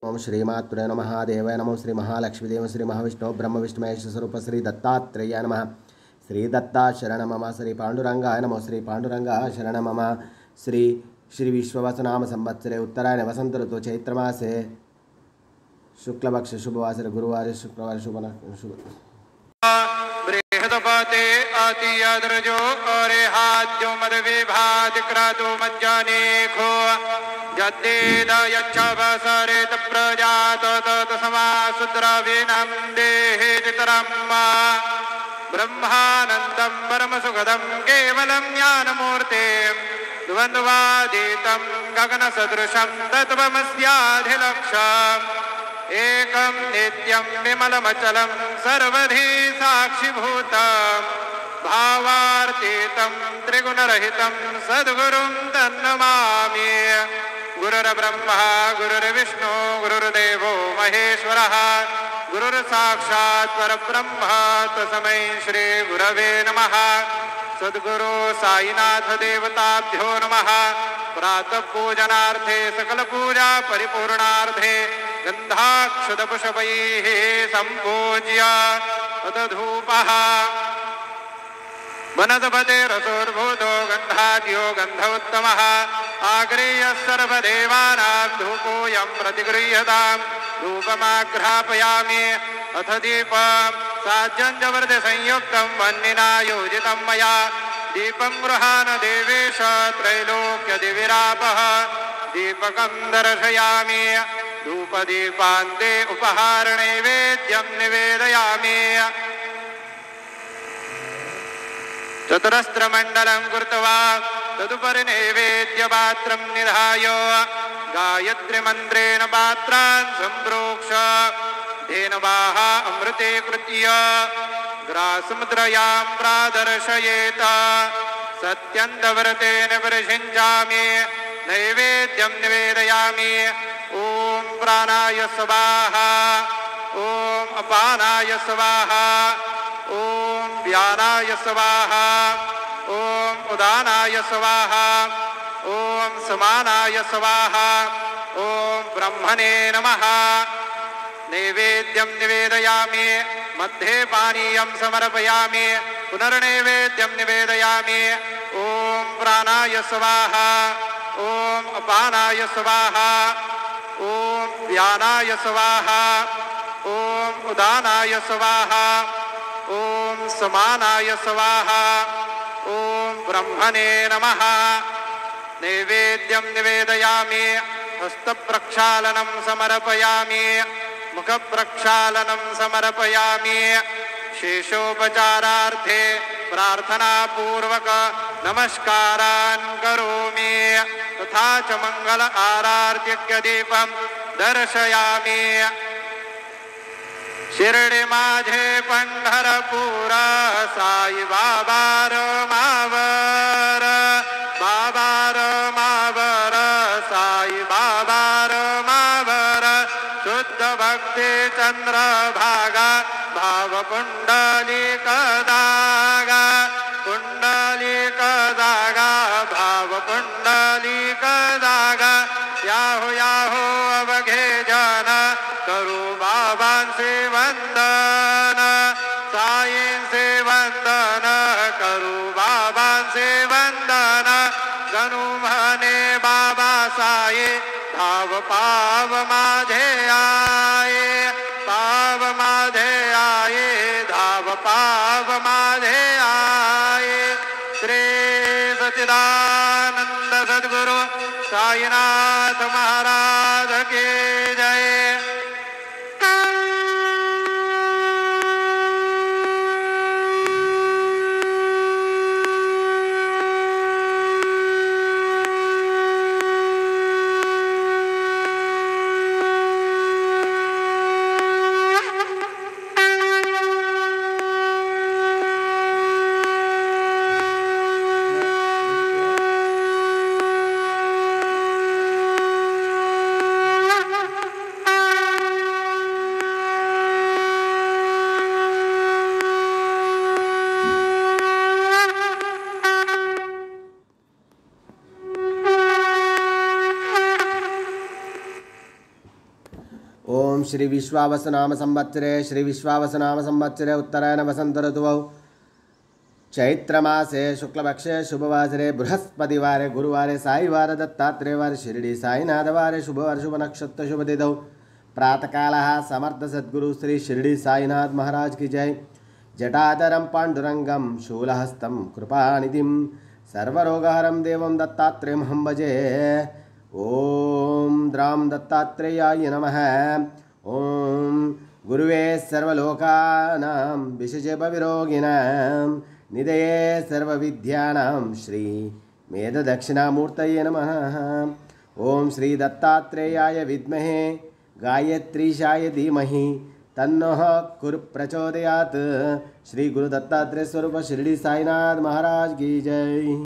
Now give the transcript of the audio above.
ओम श्रीमात्रे नमः देवाय नमो श्री महालक्ष्मीदेव श्री महाविष्णु ब्रह्म विष्णु महेश स्वरूप श्री दत्तात्रेयाय नमः श्री दत्ता शरण मम श्री पांडुरंगाय नमो श्री पांडुरंगा शरण मम श्री श्री विश्ववसनाम संवत्सरे उत्तरायण वसंत ऋतु चैत्रमासे शुक्लपक्ष शुभवासरे गुरुवार शुक्रवार शुभ बृहदपते अतियद्रजो अरेहाद्यो मदविभाति क्रतु मज्जनेखो यद्देद यच्छवसरे तप्रजात ततसमासुद्रविणं देहे चितरम् ब्रह्मानन्दं परमसुखदं केवलं ज्ञानमूर्ते द्वन्द्वातीतं गगनसदृशं तत्त्वमस्याधिलक्ष्यम् एकं नित्यं विमलमचलं सर्वधी साक्षिभूतं भावार्थितं त्रिगुणरहितं सद्गुरुं तन्नमामि गुरुर्ब्रह्मा गुरुर्विष्णु गुरुर्देवो महेश्वरः गुरुर्साक्षात् परब्रह्म तस्मै श्री गुरवे नमः सद्गुरु साईनाथ देवताभ्यो नमः प्रातः पूजनार्थे सकलपूजा परिपूर्णार्थे गन्धाक्षतपुष्पैः सम्पूज्य तदधूपः वनस्पते रसोर्भूतो गन्धाद्यो गन्धोत्तमः आग्रेयः सर्वदेवानां धूपोऽयं प्रतिगृह्यतां धूपमाघ्रापयामि अथ दीपं साज्जञ्जवर्धसंयुक्तं वह्निना योजितं मया दीपं गृहाण देवेश त्रैलोक्यदिविरापः दीपकं दर्शयामि धूपदीपान्ते उपहारनैवेद्यं निवेदयामि चतुरस्रमण्डलं कृत्वा तदुपरि नैवेद्यपात्रं निधाय गायत्रीमन्त्रेण पात्रान् सम्प्रोक्ष धेनवाः अमृते कृत्य ग्रासमुद्रयां प्रादर्शयेत सत्यन्तव्रतेन परिषिञ्चामि नैवेद्यं निवेदयामि ॐ प्राणाय स्वाहा ॐ अपानाय स्वाहा ॐ व्यानाय स्वाहा ॐ उदानाय स्वाहा ॐ समानाय स्वाहा ॐ ब्रह्मणे नमः नैवेद्यं निवेदयामि मध्ये पानीयं समर्पयामि पुनर्नैवेद्यं निवेदयामि ॐ प्राणाय स्वाहा ॐ अपानाय स्वाहा ॐ व्यानाय स्वाहा ॐ उदानाय स्वाहा ॐ समानाय स्वाहा ॐ ब्रह्मणे नमः नैवेद्यं निवेदयामि हस्तप्रक्षालनं समर्पयामि मुखप्रक्षालनं समर्पयामि शेषोपचारार्थे प्रार्थनापूर्वक नमस्कारान् करोमि तथा च मंगल आराध्यदीपं दर्शयामि शिर्डी माझे पंढरपूर साई बाबा रमावर बाबा रमावर साई बाबा रमावर शुद्ध भक्ती चंद्रभागा भाव कुंडलिक दागा कुंडलिक दागा भाव कुंडलिक दागा याहो याहो अवघे जन करू बाबांचे वंदन साईंचे वंदन करू बाबांचे वंदन गणू म्हणे बाबा साई धाव पाव माझे आये पाव माझे आये धाव पाव माझे आये श्री सच्चिदानंद सद्गुरु साईनाथ महाराज की जय। ओम श्री विश्वावसनाम संवत्सरे श्री विश्वावसनाम संवत्सरे उत्तरायण वसंत ऋतुवौ चैत्रमासे शुक्लपक्षे शुभवासरे बृहस्पतिवारे गुरुवारे साईवार दत्तात्रेयवार शिरडी साईनाथवारे शुभवार शुभ नक्षत्र शुभ तिथौ प्रातःकालः समर्थ सद्गुरु श्री शिरडी साईनाथ महाराज की जय। जटाधरं पाण्डुरंगं शूलहस्तं कृपानिधिं सर्वरोगहरं देवं दत्तात्रेयमहं भजे। ओम द्राम दत्तात्रेयाय नमः। ओम गुरुवे सर्वलोकानां विशजे भविरोगिणां निधये सर्वविद्यानां श्री मेधदक्षिणामूर्तये नमः। ओम श्री दत्तात्रेयाय विद्महे गायत्रीशाय धीमहि तन्नः कुरु प्रचोदयात्। श्री गुरु दत्तात्रेय स्वरूप शिरडी साईनाथ महाराज की जय।